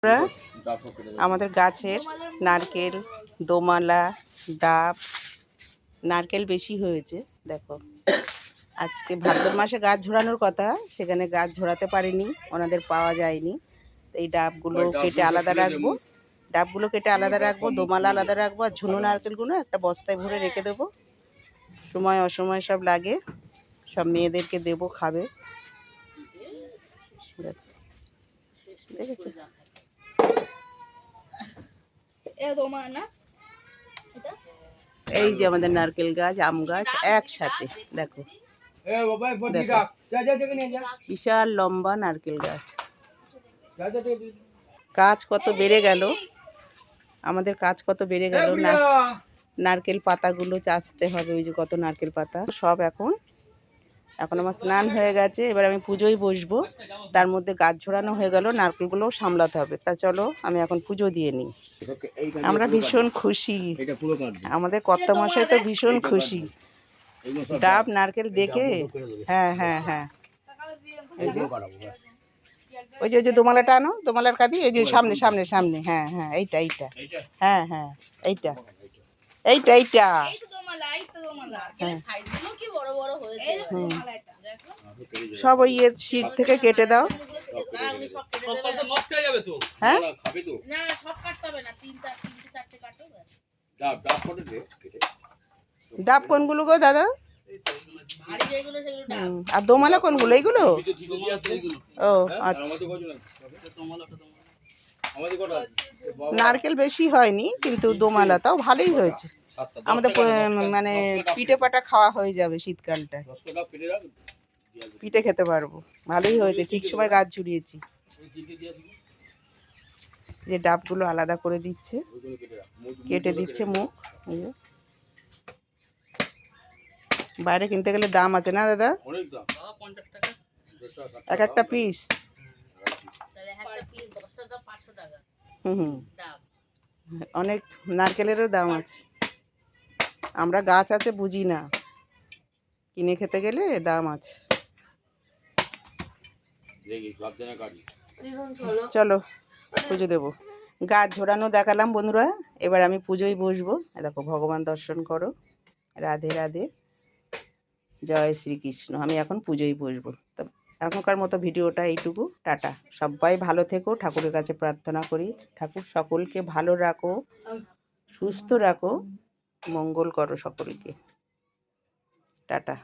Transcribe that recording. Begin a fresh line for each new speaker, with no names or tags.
আমরা আমাদের গাছের নারকেল, দোমালা, ডাব, নারকেল বেশি হয়েছে। দেখো, আজকে ভাদ্র মাসে গাছ ঝোড়ানোর কথা, সেখানে গাছ ঝোড়াতে পারিনি, ওনাদের পাওয়া যায়নি। এই ডাবগুলো কেটে আলাদা রাখবো, দোমালা আলাদা রাখবো, আর ঝুনো নারকেলগুলো একটা বস্তায় ভরে রেখে দেবো। সময় অসময় সব লাগে, সব মেয়েদেরকে দেবো, খাবে। দেখেছো? এই যে আমাদের নারকেল গাছ, আম গাছ একসাথে, দেখো বিশাল লম্বা নারকেল গাছ। কাজ কত বেড়ে গেল, আমাদের কাজ কত বেড়ে গেল। নারকেল পাতাগুলো চাষতে হবে, ওই যে কত নারকেল পাতা সব। এখন আমার স্নান হয়ে গেছে, এবার আমি পুজোয় বসবো। তার মধ্যে গাছ ঝোড়ানো হয়ে গেল, নারকেলগুলোও সামলাতে হবে। তা চলো আমি এখন পুজো দিয়ে নিই। আমরা ভীষণ খুশি, আমাদের কর্তামশাই তো ভীষণ খুশি ডাব নারকেল দেখে। হ্যাঁ হ্যাঁ হ্যাঁ, ওই যে দোমালাটা আনো, দোমালার কাঁদি, এই যে সামনে সামনে সামনে। হ্যাঁ হ্যাঁ, এইটা এইটা, হ্যাঁ হ্যাঁ এইটা এইটা এইটা। সব ওই শীত থেকে কেটে দাও। হ্যাঁ, ডাব কোনগুলো গো দাদা? আর দোমালা কোনগুলো? এইগুলো? ও আচ্ছা, নারকেল বেশি হয়নি, কিন্তু দোমালা তাও ভালোই হয়েছে। আমাদের মানে পিঠে পাটা খাওয়া হয়ে যাবে শীতকালটা, পিঠে খেতে পারবো। ভালোই হয়েছে, ঠিক সময় গাছ ঝুড়িয়েছি। যে ডাবগুলো আলাদা করে দিচ্ছে, কেটে দিচ্ছে মুখ। বাইরে কিনতে গেলে দাম আছে না দাদা? এক একটা পিস। হুম, অনেক নারকেলেরও দাম আছে। আমরা গাছ আছে বুঝি না, কিনে খেতে গেলে দাম আছে। চলো পুজো দেবো। গাছ ঝোড়ানো দেখালাম বন্ধুরা, এবার আমি পুজোয় বসবো। দেখো, ভগবান দর্শন করো। রাধে রাধে, জয় শ্রীকৃষ্ণ। আমি এখন পুজোয় বসবো। তো এখনকার মতো ভিডিওটা এইটুকু, টাটা। সবাই ভালো থেকো, ঠাকুরের কাছে প্রার্থনা করি ঠাকুর সকলকে ভালো রাখো, সুস্থ রাখো, মঙ্গল করো সকলকে। টাটা।